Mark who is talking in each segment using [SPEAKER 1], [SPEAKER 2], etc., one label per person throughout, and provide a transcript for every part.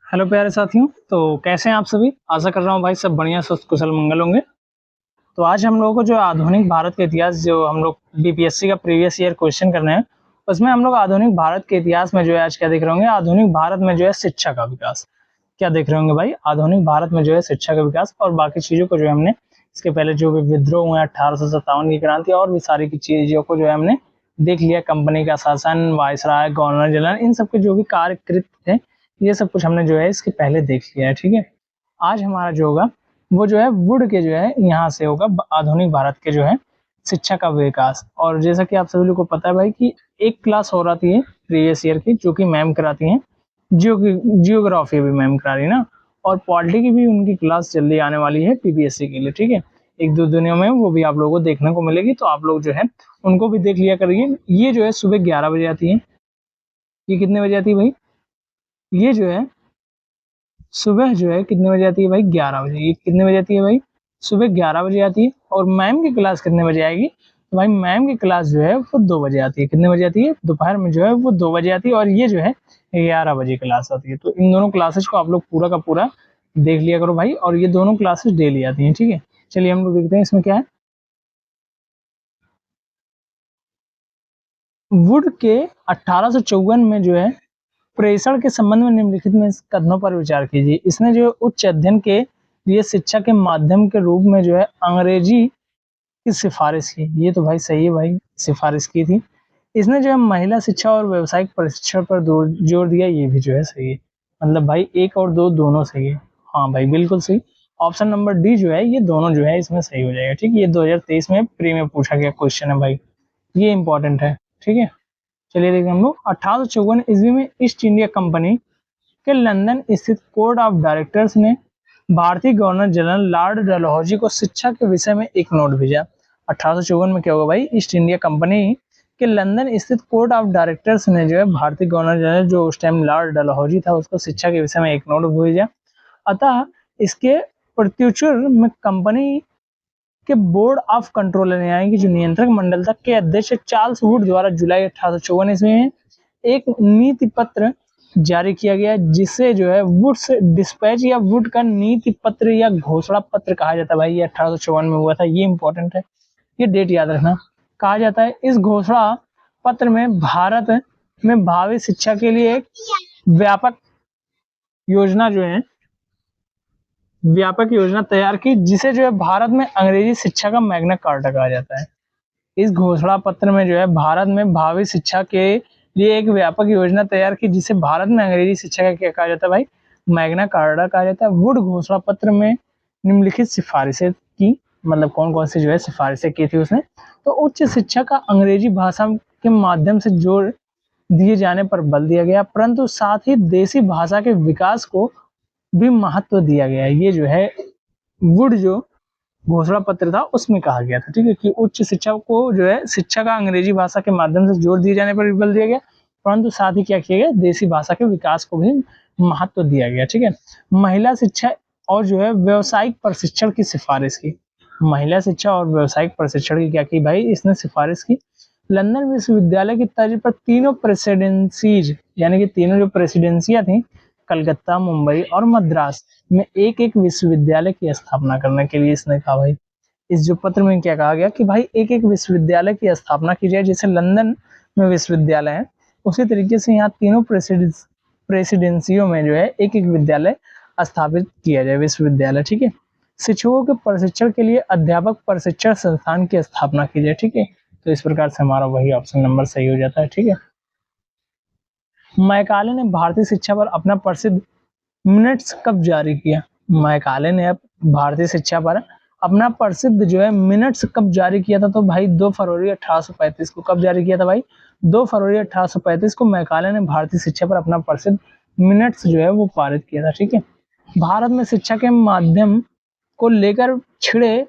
[SPEAKER 1] Hello प्यारे साथियों। तो कैसे हैं आप सभी। आशा कर रहा हूँ भाई सब बढ़िया स्वस्थ कुशल मंगल होंगे। तो आज हम लोगों को जो आधुनिक भारत के इतिहास जो हम लोग बीपीएससी का प्रीवियस ईयर क्वेश्चन करने हैं, उसमें हम लोग आधुनिक भारत के इतिहास में जो है आज क्या देख रहे होंगे, आधुनिक भारत में जो है शिक्षा का विकास क्या देख रहे होंगे भाई। आधुनिक भारत में जो है शिक्षा का विकास और बाकी चीजों को जो है हमने इसके पहले जो भी विद्रोह हुए 1857 की क्रांति और भी सारी की चीजों को जो है हमने देख लिया। कंपनी का शासन, वायसराय, गवर्नर जनरल, इन सबके जो भी कार्यकृत थे ये सब कुछ हमने जो है इसके पहले देख लिया है। ठीक है, आज हमारा जो होगा वो जो है वुड के जो है यहाँ से होगा आधुनिक भारत के जो है शिक्षा का विकास। और जैसा कि आप सभी लोग को पता है भाई कि एक क्लास हो रही है प्रीवियस ईयर की जो कि मैम कराती हैं, जियोग्राफी भी मैम करा रही है ना, और पॉलिटी की भी उनकी क्लास जल्दी आने वाली है पीपीएससी के लिए। ठीक है, एक दो दिनों में वो भी आप लोगों को देखने को मिलेगी, तो आप लोग जो है उनको भी देख लिया करिए। ये जो है सुबह 11 बजे आती है। ये कितने बजे आती है भाई? ये जो है सुबह जो है कितने बजे आती है भाई? 11 बजे। ये कितने बजे आती है भाई? सुबह 11 बजे आती है। और मैम की क्लास कितने बजे आएगी? तो भाई मैम की क्लास जो है वो 2 बजे आती है। कितने बजे आती है? दोपहर में जो है वो 2 बजे आती है। और ये जो है 11 बजे क्लास आती है। तो इन दोनों क्लासेस को आप लोग पूरा का पूरा देख लिया करो भाई। और ये दोनों क्लासेस डेली आती हैं। ठीक है, चलिए हम लोग देखते हैं इसमें क्या है। वुड के 1854 में जो है प्रेषण के संबंध में निम्नलिखित में इस कथनों पर विचार कीजिए। इसने जो उच्च अध्ययन के लिए शिक्षा के माध्यम के रूप में जो है अंग्रेजी की सिफारिश की। ये तो भाई सही है भाई, सिफारिश की थी। इसने जो है महिला शिक्षा और व्यावसायिक प्रशिक्षण पर जोर दिया। ये भी जो है सही है। मतलब भाई 1 और 2 दोनों सही है। हाँ भाई बिल्कुल सही। ऑप्शन नंबर डी जो है ये दोनों जो है इसमें सही हो जाएगा। ठीक है, ये 2023 में प्री में पूछा गया क्वेश्चन है भाई, ये इंपॉर्टेंट है। ठीक है, चलिए देखिए हम लोग 1854 ईस्वी में ईस्ट इंडिया कंपनी के लंदन स्थित कोर्ट ऑफ डायरेक्टर्स ने भारतीय गवर्नर जनरल लॉर्ड डलहौजी को शिक्षा के विषय में एक नोट भेजा। 1854 में क्या होगा भाई? ईस्ट इंडिया कंपनी के लंदन स्थित कोर्ट ऑफ डायरेक्टर्स ने जो है भारतीय गवर्नर जनरल जो उस टाइम लॉर्ड डलहौजी था उसको शिक्षा के विषय में एक नोट भेजा। अतः इसके प्रत्युत्तर में कंपनी के बोर्ड ऑफ कंट्रोलर यानी कि जो नियंत्रक मंडल था के अध्यक्ष चार्ल्स वुड द्वारा जुलाई 1854 ईस्वी में एक नीति पत्र जारी किया गया, जिसे जो है वुड्स डिस्पैच या वुड का नीति पत्र या घोषणा पत्र कहा जाता है भाई। ये 1854 में हुआ था, ये इंपॉर्टेंट है, ये डेट याद रखना। कहा जाता है इस घोषणा पत्र में भारत में भावी शिक्षा के लिए एक व्यापक योजना जो है तैयार की, जिसे जो है भारत में अंग्रेजी शिक्षा का मैग्ना कार्टा कहा जाता है। इस घोषणा पत्र में जो है भारत में भावी शिक्षा के लिए एक व्यापक योजना तैयार की, जिसे भारत में अंग्रेजी शिक्षा का क्या कहा जाता है भाई? मैग्ना कार्टा कहा जाता है। वुड घोषणा पत्र में निम्नलिखित सिफारिशें की, मतलब कौन कौन सी जो है सिफारिशें की थी उसने। तो उच्च शिक्षा का अंग्रेजी भाषा के माध्यम से जोर दिए जाने पर बल दिया गया, परंतु साथ ही देसी भाषा के विकास को भी महत्व दिया गया है। ये जो है वुड जो घोषणा पत्र था उसमें कहा गया था। ठीक है, कि उच्च शिक्षा को जो है शिक्षा का अंग्रेजी भाषा के माध्यम से जोर दिए जाने पर बल दिया गया, परंतु साथ ही क्या किया गया? देसी भाषा के विकास को भी महत्व दिया गया। ठीक है, महिला शिक्षा और जो है व्यावसायिक प्रशिक्षण की सिफारिश की। महिला शिक्षा और व्यावसायिक प्रशिक्षण की क्या की भाई? इसने सिफारिश की। लंदन विश्वविद्यालय की तर्ज पर तीनों प्रेसिडेंसीज यानी कि तीनों जो प्रेसिडेंसियां थी, कलकत्ता, मुंबई और मद्रास में एक एक विश्वविद्यालय की स्थापना करने के लिए इसने कहा भाई। इस जो पत्र में क्या कहा गया कि भाई एक एक विश्वविद्यालय की स्थापना की जाए, जैसे लंदन में विश्वविद्यालय है उसी तरीके से यहाँ तीनों प्रेसिडेंसियों में जो है एक एक विद्यालय स्थापित किया जाए, विश्वविद्यालय। ठीक है, शिक्षकों के प्रशिक्षण के लिए अध्यापक प्रशिक्षण संस्थान की स्थापना की जाए। ठीक है, तो इस प्रकार से हमारा वही ऑप्शन नंबर सही हो जाता है। ठीक है, मैकाले ने भारतीय शिक्षा पर अपना प्रसिद्ध मिनट्स कब जारी किया? मैकाले ने भारतीय शिक्षा पर अपना प्रसिद्ध जो है मिनट्स कब जारी किया था? तो भाई 2 फरवरी 1835 को। कब जारी किया था भाई? 2 फरवरी 1835 को मैकाले ने भारतीय शिक्षा पर अपना प्रसिद्ध मिनट्स जो है वो पारित किया था। ठीक है, भारत में शिक्षा के माध्यम को लेकर छिड़े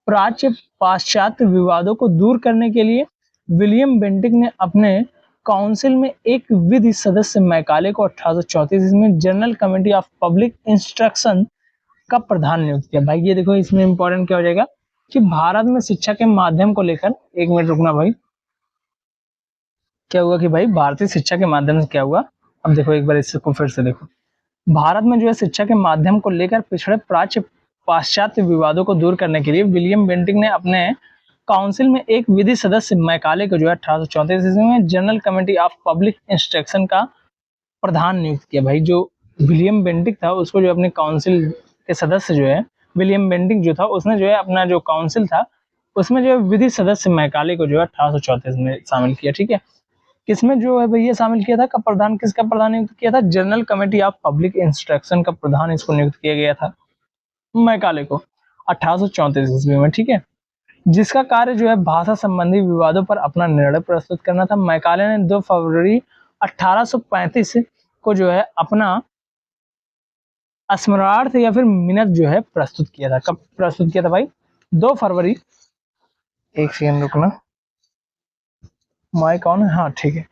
[SPEAKER 1] प्राच्य पाश्चात्य विवादों को दूर करने के लिए विलियम बेंटिक ने अपने काउंसिल में एक विधि सदस्य मैकाले को 1834 में general committee of public instruction का प्रधान नियुक्त किया। भाई ये देखो इसमें इंपॉर्टेंट क्या हो जाएगा कि भारत में शिक्षा के माध्यम को लेकर, एक मिनट रुकना भाई, क्या हुआ कि भाई भारतीय शिक्षा के माध्यम से क्या हुआ? अब देखो एक बार इसको फिर से देखो। भारत में जो है शिक्षा के माध्यम को लेकर पिछड़े प्राच्य पाश्चात्य विवादों को दूर करने के लिए विलियम बेंटिक ने अपने काउंसिल में एक विधि सदस्य मैकाले को जो है 1834 ईस्वी में general committee of public instruction का प्रधान नियुक्त किया। भाई जो विलियम बेंटिक था उसको जो अपने काउंसिल के सदस्य जो है, विलियम बेंटिक जो था उसने जो है अपना जो काउंसिल था उसमें जो है विधि सदस्य मैकाले को जो है 1834 में शामिल किया। ठीक है, किसमें जो है भैया शामिल किया था, का प्रधान किसका प्रधान नियुक्त किया था, general committee of public instruction का प्रधान इसको नियुक्त किया गया था मैकाले को 1834 ईस्वी में। ठीक है, जिसका कार्य जो है भाषा संबंधी विवादों पर अपना निर्णय प्रस्तुत करना था। मैकाले ने 2 फरवरी 1835 को जो है अपना स्मरणार्थ या फिर मिनट जो है प्रस्तुत किया था। कब प्रस्तुत किया था भाई, 2 फरवरी, एक सेकंड रुकना, माइक ऑन है, हाँ ठीक है।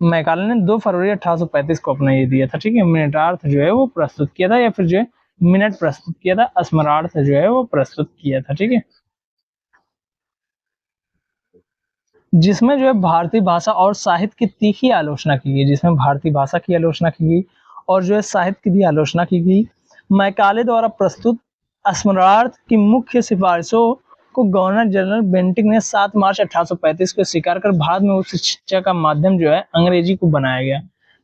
[SPEAKER 1] मैकाले ने 2 फरवरी 1835 को अपना ये दिया था। ठीक है, मिनटार्थ जो है वो प्रस्तुत किया था या फिर जो है मिनट प्रस्तुत किया था, स्मरणार्थ जो है वो प्रस्तुत किया था। ठीक है, जिसमें जो है भारतीय भाषा और साहित्य की तीखी आलोचना की गई, जिसमें भारतीय भाषा की आलोचना की गई और जो है साहित्य की भी आलोचना की गई। मैकाले द्वारा प्रस्तुत स्मरणार्थ की मुख्य सिफारिशों को गवर्नर जनरल बेंटिक ने 7 मार्च 1835 को स्वीकार कर भारत में उच्च शिक्षा का माध्यम जो है अंग्रेजी को बनाया गया।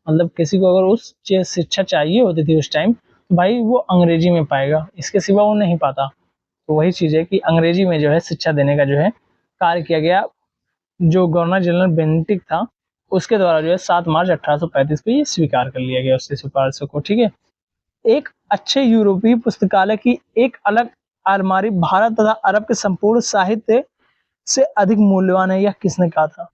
[SPEAKER 1] मतलब किसी को अगर उस शिक्षा चाहिए होती थी उस टाइम तो भाई वो अंग्रेजी में पाएगा, इसके सिवा वो नहीं पाता। तो वही चीज है कि अंग्रेजी में जो है शिक्षा देने का जो है कार्य किया गया, जो गवर्नर जनरल बेंटिक था उसके द्वारा जो है 7 मार्च 1835 को ये स्वीकार कर लिया गया उसकी सिफारिशों को। ठीक है, एक अच्छे यूरोपीय पुस्तकालय की एक अलग अलमारी भारत तथा अरब के संपूर्ण साहित्य से अधिक मूल्यवान है, यह किसने कहा था।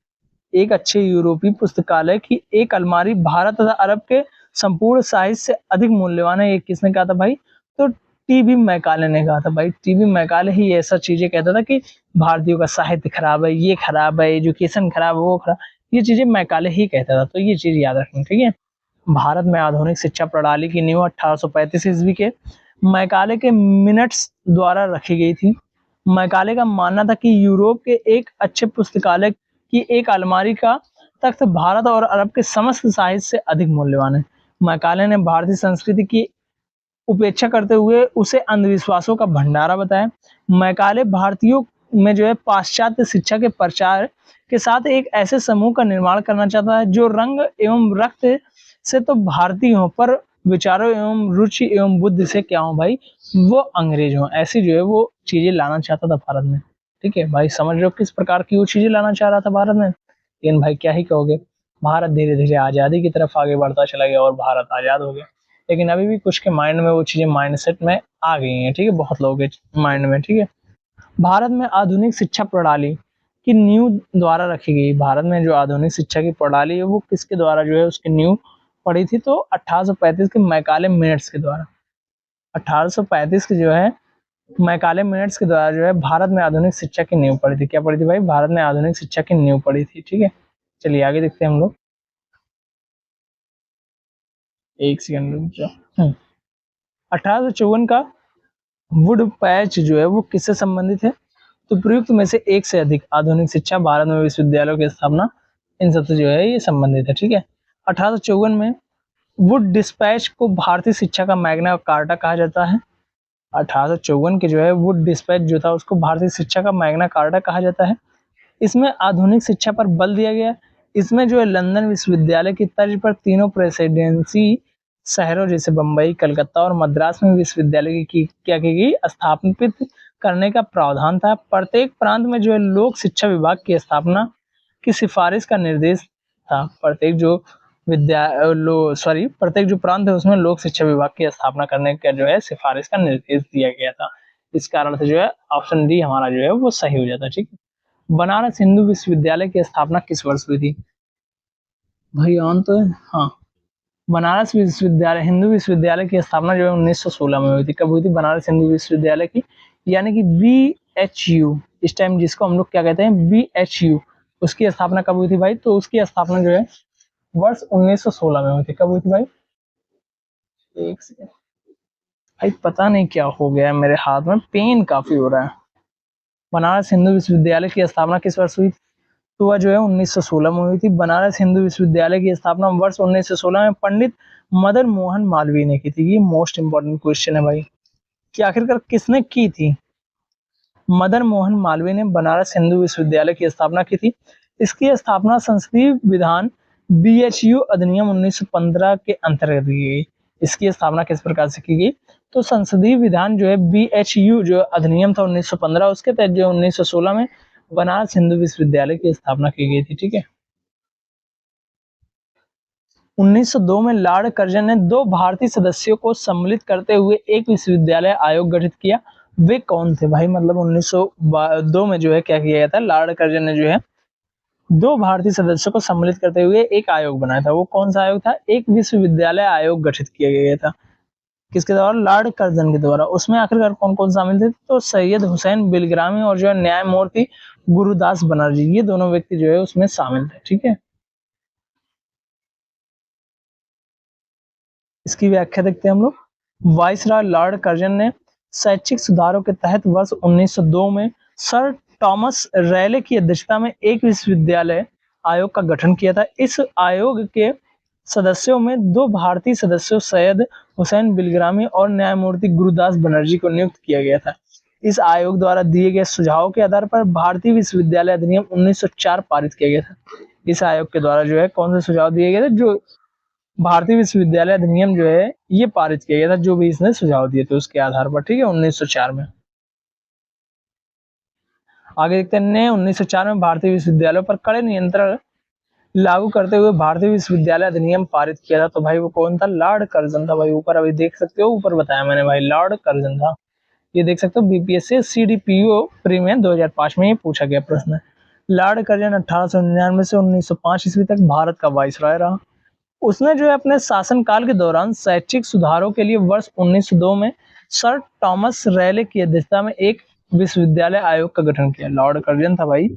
[SPEAKER 1] एक अच्छे यूरोपीय पुस्तकालय की एक अलमारी भारत तथा अरब के संपूर्ण साहित्य से अधिक मूल्यवान है, ये किसने कहा था भाई, तो टीबी मैकाले ने कहा था। भाई टीबी मैकाले ही ऐसा चीजें कहता था कि भारतीयों का साहित्य खराब है, ये खराब है, एजुकेशन खराब है, वो खराब, ये चीजें मैकाले ही कहता था। तो ये चीज याद रखनी, ठीक है। भारत में आधुनिक शिक्षा प्रणाली की नींव 1835 ईस्वी के मैकाले के मिनट्स द्वारा रखी गई थी। मैकाले का मानना था कि यूरोप के एक अच्छे पुस्तकालय की एक अलमारी का तख्त भारत और अरब के समस्त साहित्य से अधिक मूल्यवान है। मैकाले ने भारतीय संस्कृति की उपेक्षा करते हुए उसे अंधविश्वासों का भंडारा बताया। मैकाले भारतीयों में जो है पाश्चात्य शिक्षा के प्रचार के साथ एक ऐसे समूह का निर्माण करना चाहता है जो रंग एवं रक्त से तो भारतीय हो पर विचारों एवं रुचि एवं बुद्धि से क्या हो भाई, वो अंग्रेज हो, ऐसी जो है वो चीजें लाना चाहता था भारत में। ठीक है भाई, समझ रहे हो किस प्रकार की वो चीजें लाना चाह रहा था भारत में। लेकिन भाई क्या ही कहोगे, भारत धीरे धीरे आजादी की तरफ आगे बढ़ता चला गया और भारत आजाद हो गया। लेकिन अभी भी कुछ के माइंड में वो चीजें माइंडसेट में आ गई हैं। ठीक है, बहुत लोगों के माइंड में। ठीक है, भारत में आधुनिक शिक्षा प्रणाली की नींव द्वारा रखी गई। भारत में जो आधुनिक शिक्षा की प्रणाली है वो किसके द्वारा जो है उसकी नींव पड़ी थी, तो 1835 के मैकाले मिनट्स के द्वारा। 1835 के जो है मैकाले मिनट्स के द्वारा जो है भारत में आधुनिक शिक्षा की नींव पड़ी थी। क्या पड़ी थी भाई, भारत में आधुनिक शिक्षा की नींव पड़ी थी। ठीक है, चलिए आगे देखते हैं हम लोग। एक सेकंड रुक जाओ। 1854 का वुड पैच जो है वो किससे संबंधित है, तो प्रयुक्त में से एक से अधिक आधुनिक शिक्षा भारत में विश्वविद्यालयों की स्थापना, इन सबसे जो है ये संबंधित है। ठीक है, 1854 में वुड डिस्पैच को भारतीय शिक्षा का मैग्ना कार्टा कहा जाता है। 1854 के जो है वुड डिस्पैच जो था उसको भारतीय शिक्षा का मैग्ना कार्टा कहा जाता है। इसमें आधुनिक शिक्षा पर बल दिया गया। इसमें जो है लंदन विश्वविद्यालय की तर्ज पर तीनों प्रेसिडेंसी शहरों जैसे बम्बई, कलकत्ता और मद्रास में विश्वविद्यालय की क्या की गई, स्थापित करने का प्रावधान था। प्रत्येक प्रांत में जो है लोक शिक्षा विभाग की स्थापना की सिफारिश का निर्देश था। प्रत्येक जो प्रत्येक जो प्रांत है उसमें लोक शिक्षा विभाग की स्थापना करने का जो है सिफारिश का निर्देश दिया गया था। इस कारण से जो है ऑप्शन डी हमारा जो है वो सही हो जाता है। ठीक है, बनारस हिंदू विश्वविद्यालय की स्थापना किस वर्ष हुई थी, भाई ऑन तो है, हाँ। बनारस विश्वविद्यालय हिंदू विश्वविद्यालय की स्थापना जो है 1916 में हुई थी। कब हुई थी बनारस हिंदू विश्वविद्यालय की, यानी कि BHU, इस टाइम जिसको हम लोग क्या कहते हैं BHU, उसकी स्थापना कब हुई थी भाई, तो उसकी स्थापना जो है वर्ष 1916 में हुई थी। कब हुई थी भाई, एक सेकंड भाई, पता नहीं क्या हो गया है, मेरे हाथ में पेन काफी हो रहा है। बनारस हिंदू विश्वविद्यालय की स्थापना किस वर्ष हुई, तो वह जो है 1916 में हुई थी। बनारस हिंदू विश्वविद्यालय की स्थापना वर्ष 1916 में पंडित मदन मोहन मालवीय ने की थी। ये मोस्ट इंपॉर्टेंट क्वेश्चन है भाई कि आखिरकार किसने की थी। मदन मोहन मालवीय ने बनारस हिंदू विश्वविद्यालय की स्थापना की थी। इसकी स्थापना संसदीय विधान बीएचयू अधिनियम 1915 के अंतर्गत की गई। इसकी स्थापना किस प्रकार से की गई, तो संसदीय विधान जो है बीएचयू जो अधिनियम था 1915, उसके तहत जो 1916 में बनारस हिंदू विश्वविद्यालय की स्थापना की गई थी। ठीक है। 1902 में लॉर्ड कर्जन ने 2 भारतीय सदस्यों को सम्मिलित करते हुए एक विश्वविद्यालय आयोग गठित किया। वे कौन थे भाई, मतलब 1902 में जो है क्या किया गया था, लॉर्ड कर्जन ने जो है 2 भारतीय सदस्यों को सम्मिलित करते हुए एक आयोग बनाया था। वो कौन सा आयोग था, एक विश्वविद्यालय आयोग गठित किया गया था। किसके द्वारा, लॉर्ड कर्जन के द्वारा। उसमें आखिरकार कौन कौन शामिल थे, तो सैयद हुसैन बिलग्रामी और जो है न्यायमूर्ति गुरुदास बनर्जी, ये दोनों व्यक्ति जो है उसमें शामिल थे। ठीक है। इसकी व्याख्या देखते हैं हम लोग। वाइसरॉय लॉर्ड कर्जन ने शैक्षिक सुधारों के तहत वर्ष 1902 में सर थॉमस रैले की अध्यक्षता में एक विश्वविद्यालय आयोग का गठन किया था। इस आयोग के सदस्यों में 2 भारतीय सदस्यों सैयद हुसैन बिलग्रामी और न्यायमूर्ति गुरुदास बनर्जी को नियुक्त किया गया था। इस आयोग द्वारा दिए गए सुझावों के आधार पर भारतीय विश्वविद्यालय अधिनियम 1904 पारित किया गया था। इस आयोग के द्वारा जो है कौन से सुझाव दिए गए थे, जो भारतीय विश्वविद्यालय अधिनियम जो है ये पारित किया गया था, जो भी इसने सुझाव दिए थे उसके आधार पर। ठीक है, 1904 में। आगे देखते हैं, 1904 में भारतीय विश्वविद्यालयों पर कड़े नियंत्रण लागू करते हुए भारतीय विश्वविद्यालय अधिनियम पारित किया था। तो भाई वो कौन था, लॉर्ड कर्जन था भाई। ऊपर अभी देख सकते हो, ऊपर बताया मैंने भाई, लॉर्ड कर्जन था। ये देख सकते हो, बीपीएससी सीडीपीओ प्री में 2005 में ये पूछा गया प्रश्न है। लॉर्ड कर्जन 1899 से 1905 ईस्वी तक भारत का वाइसरॉय रहा। उसने जो है अपने शासनकाल के दौरान शैक्षिक सुधारों के लिए वर्ष 1902 में सर थॉमस रैले की अध्यक्षता में एक विश्वविद्यालय आयोग का गठन किया। लॉर्ड कर्जन था भाई।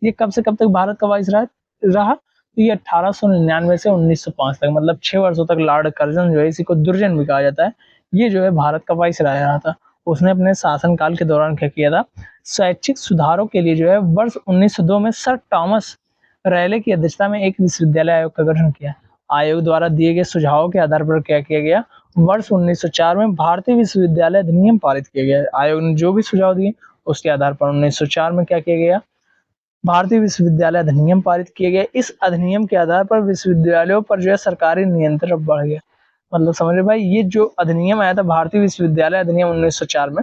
[SPEAKER 1] ये कब से कब तक भारत का वाइसरॉय रहा, तो ये 1899 से 1905 तक, मतलब 6 वर्षों तक लॉर्ड कर्जन जो है, इसी को दुर्जन भी कहा जाता है, ये जो है भारत का वाइसरॉय रहा था। उसने अपने शासनकाल के दौरान क्या किया था, शैक्षिक सुधारों के लिए जो है वर्ष 1902 में सर थॉमस रैले की अध्यक्षता में एक विश्वविद्यालय आयोग का गठन किया। आयोग द्वारा दिए गए सुझावों के आधार पर क्या किया गया, वर्ष 1904 में भारतीय विश्वविद्यालय अधिनियम पारित किया गया। आयोग ने जो भी सुझाव दिए उसके आधार पर 1904 में क्या किया गया, भारतीय विश्वविद्यालय अधिनियम पारित किया गया। इस अधिनियम के आधार पर विश्वविद्यालयों पर जो है सरकारी नियंत्रण बढ़ गया। मतलब समझ रहे भाई, ये जो अधिनियम आया था भारतीय विश्वविद्यालय अधिनियम 1904 में,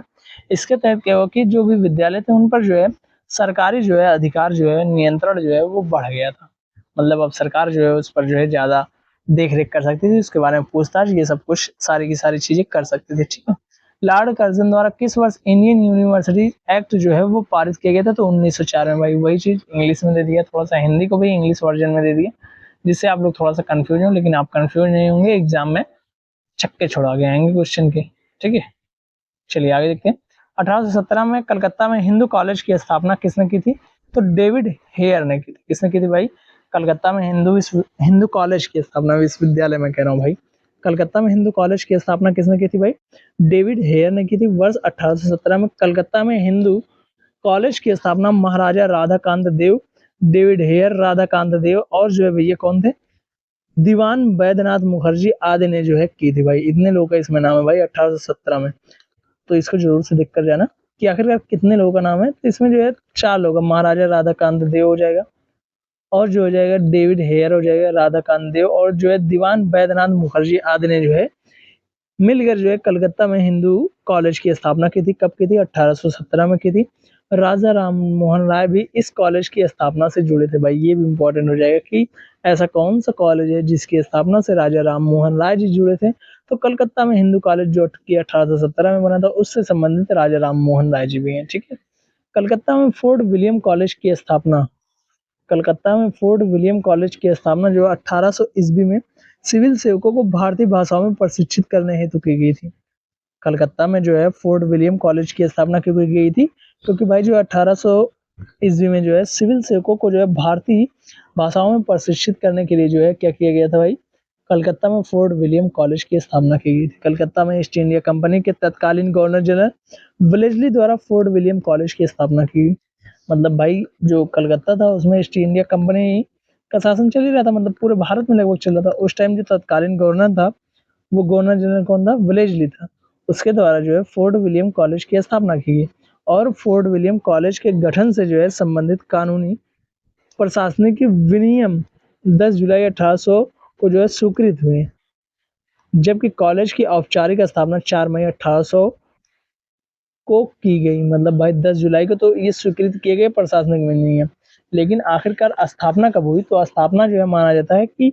[SPEAKER 1] इसके तहत क्या हुआ कि जो भी विद्यालय थे उन पर जो है सरकारी जो है अधिकार जो है नियंत्रण जो है वो बढ़ गया था। मतलब अब सरकार जो है उस पर जो है ज्यादा देख रेख कर सकती थी, उसके बारे में पूछताछ, ये सब कुछ सारी की सारी चीजें कर सकती थी। ठीक है। लॉर्ड कर्जन द्वारा किस वर्ष इंडियन यूनिवर्सिटी एक्ट जो है वो पारित किया गया था, तो 1904 में। भाई वही चीज इंग्लिश में दे दिया, थोड़ा सा हिंदी को भी इंग्लिश वर्जन में दे दिया, जिससे आप लोग थोड़ा सा कंफ्यूज हो, लेकिन आप कंफ्यूज नहीं होंगे, एग्जाम में छक्के छोड़ा के आएंगे क्वेश्चन के। ठीक है, चलिए आगे देखते हैं। 1817 में कलकत्ता में हिंदू कॉलेज की स्थापना किसने की थी, तो डेविड हेयर ने की थी। किसने की थी भाई, कलकत्ता में हिंदू कॉलेज की स्थापना, विश्वविद्यालय में कह रहा हूँ भाई, कलकत्ता में हिंदू कॉलेज की स्थापना किसने की थी भाई, डेविड हेयर ने की थी। वर्ष 1817 में कलकत्ता में हिंदू कॉलेज की स्थापना महाराजा राधाकांत देव, डेविड हेयर, राधाकांत देव और जो है भैया कौन थे, दीवान बैद्यनाथ मुखर्जी आदि ने जो है की थी भाई। इतने लोगों का इसमें नाम है भाई 1817 में। तो इसको जरूर से देख कर जाना कि आखिरकार कितने लोगों का नाम है। तो इसमें जो है 4 लोग, महाराजा राधाकांत देव हो जाएगा, और जो हो जाएगा डेविड हेयर हो जाएगा, राधाकांत देव, और जो है दीवान बैद्यनाथ मुखर्जी आदि ने जो है मिलकर जो है कलकत्ता में हिंदू कॉलेज की स्थापना की थी। कब की थी, 1817 में की थी। राजा राम मोहन राय भी इस कॉलेज की स्थापना से जुड़े थे भाई। ये भी इंपॉर्टेंट हो जाएगा कि ऐसा कौन सा कॉलेज है जिसकी स्थापना से राजा राम मोहन राय जी जुड़े थे, तो कलकत्ता में हिंदू कॉलेज जो कि 1817 में बना था उससे संबंधित राजा राम मोहन राय जी भी हैं। ठीक है। कलकत्ता में फोर्ट विलियम कॉलेज की स्थापना, कलकत्ता में फोर्ट विलियम कॉलेज की स्थापना जो 1800 ईस्वी में सिविल सेवकों को भारतीय भाषाओं में प्रशिक्षित करने हेतु की गई थी। कलकत्ता में जो है फोर्ट विलियम कॉलेज की स्थापना क्यों की गई थी, क्योंकि भाई जो 1800 ईस्वी में जो है सिविल सेवकों को जो है भारतीय भाषाओं में प्रशिक्षित करने के लिए जो है क्या किया गया था भाई, कलकत्ता में फोर्ट विलियम कॉलेज की स्थापना की गई थी। कलकत्ता में ईस्ट इंडिया कंपनी के तत्कालीन गवर्नर जनरल वेलेस्ली द्वारा फोर्ट विलियम कॉलेज की स्थापना की गई। मतलब भाई जो कलकत्ता था उसमें ईस्ट इंडिया कंपनी का शासन चल ही रहा था, मतलब पूरे भारत में लगभग चल रहा था। उस टाइम जो तत्कालीन गवर्नर था वो गवर्नर जनरल कौन था? विलेजली था। उसके द्वारा जो है फोर्ट विलियम कॉलेज की स्थापना की गई और फोर्ट विलियम कॉलेज के गठन से जो है संबंधित कानूनी प्रशासनिक विनियम 10 जुलाई 1800 को जो है स्वीकृत हुए, जबकि कॉलेज की औपचारिक स्थापना 4 मई 1800 को की गई। मतलब भाई 10 जुलाई को तो ये स्वीकृत किए गए प्रशासनिक विनियम, लेकिन आखिरकार स्थापना कब हुई? तो स्थापना जो है माना जाता है कि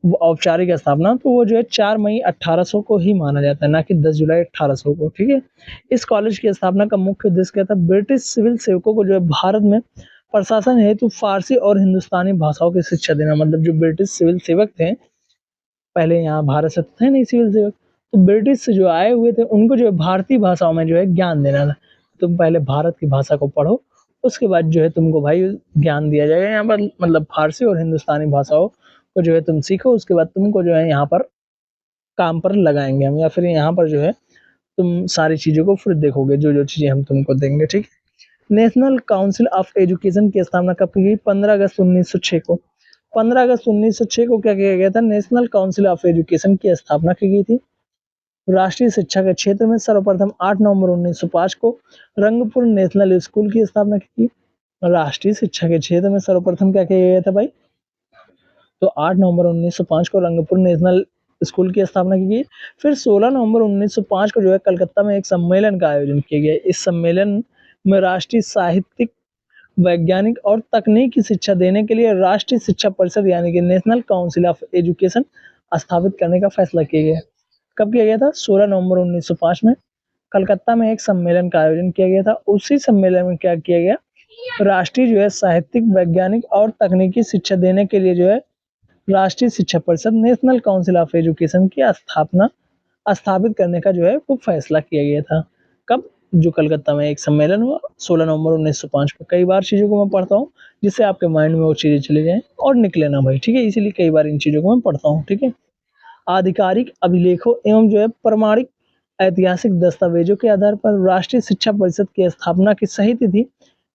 [SPEAKER 1] वो औपचारिक स्थापना तो वो जो है 4 मई 1800 को ही माना जाता है, ना कि 10 जुलाई 1800 को। ठीक है, इस कॉलेज की स्थापना का मुख्य उद्देश्य क्या था? ब्रिटिश सिविल सेवकों को जो है भारत में प्रशासन हेतु फारसी और हिंदुस्तानी भाषाओं की शिक्षा देना। मतलब जो ब्रिटिश सिविल सेवक थे, पहले यहाँ भारत से थे नहीं सिविल सेवक, तो ब्रिटिश से जो आए हुए थे उनको जो है भारतीय भाषाओं में जो है ज्ञान देना था। तुम पहले भारत की भाषा को पढ़ो, उसके बाद जो है तुमको भाई ज्ञान दिया जाएगा यहाँ पर। मतलब फारसी और हिंदुस्तानी भाषाओं को जो है तुम सीखो, उसके बाद तुमको जो है यहाँ पर काम पर लगाएंगे हम, या फिर यहाँ पर जो है तुम सारी चीज़ों को फिर देखोगे, जो जो चीज़ें हम तुमको देंगे। ठीक है, नेशनल काउंसिल ऑफ एजुकेशन की स्थापना कब की गई? 15 अगस्त 1906 को। 15 अगस्त 1906 को क्या किया गया था? नेशनल काउंसिल ऑफ एजुकेशन की स्थापना की गई थी। राष्ट्रीय शिक्षा के क्षेत्र में सर्वप्रथम 8 नवंबर 1905 को रंगपुर नेशनल स्कूल की स्थापना की गई। राष्ट्रीय शिक्षा के क्षेत्र में सर्वप्रथम क्या किया गया था भाई? तो 8 नवंबर 1905 को रंगपुर नेशनल स्कूल की स्थापना की गई। फिर 16 नवंबर 1905 को जो है कलकत्ता में एक सम्मेलन का आयोजन किया गया। इस सम्मेलन में राष्ट्रीय साहित्यिक, वैज्ञानिक और तकनीकी शिक्षा देने के लिए राष्ट्रीय शिक्षा परिषद यानी कि नेशनल काउंसिल ऑफ एजुकेशन स्थापित करने का फैसला किया गया। कब किया गया था? 16 नवंबर 1905 में कलकत्ता में एक सम्मेलन का आयोजन किया गया था। उसी सम्मेलन में क्या किया गया? राष्ट्रीय जो है साहित्यिक, वैज्ञानिक और तकनीकी शिक्षा देने के लिए जो है राष्ट्रीय शिक्षा परिषद नेशनल काउंसिल ऑफ एजुकेशन की स्थापना स्थापित करने का जो है वो फैसला किया गया था। कब? जो कलकत्ता में एक सम्मेलन हुआ 16 नवंबर 1905 को। कई बार चीज़ों को मैं पढ़ता हूँ जिससे आपके माइंड में वो चीज़ें चली जाएं और निकले ना भाई। ठीक है, इसीलिए कई बार इन चीज़ों को मैं पढ़ता हूँ। ठीक है, आधिकारिक अभिलेखों एवं जो है प्रमाणिक ऐतिहासिक दस्तावेजों के आधार पर राष्ट्रीय शिक्षा परिषद की स्थापना की सही तिथि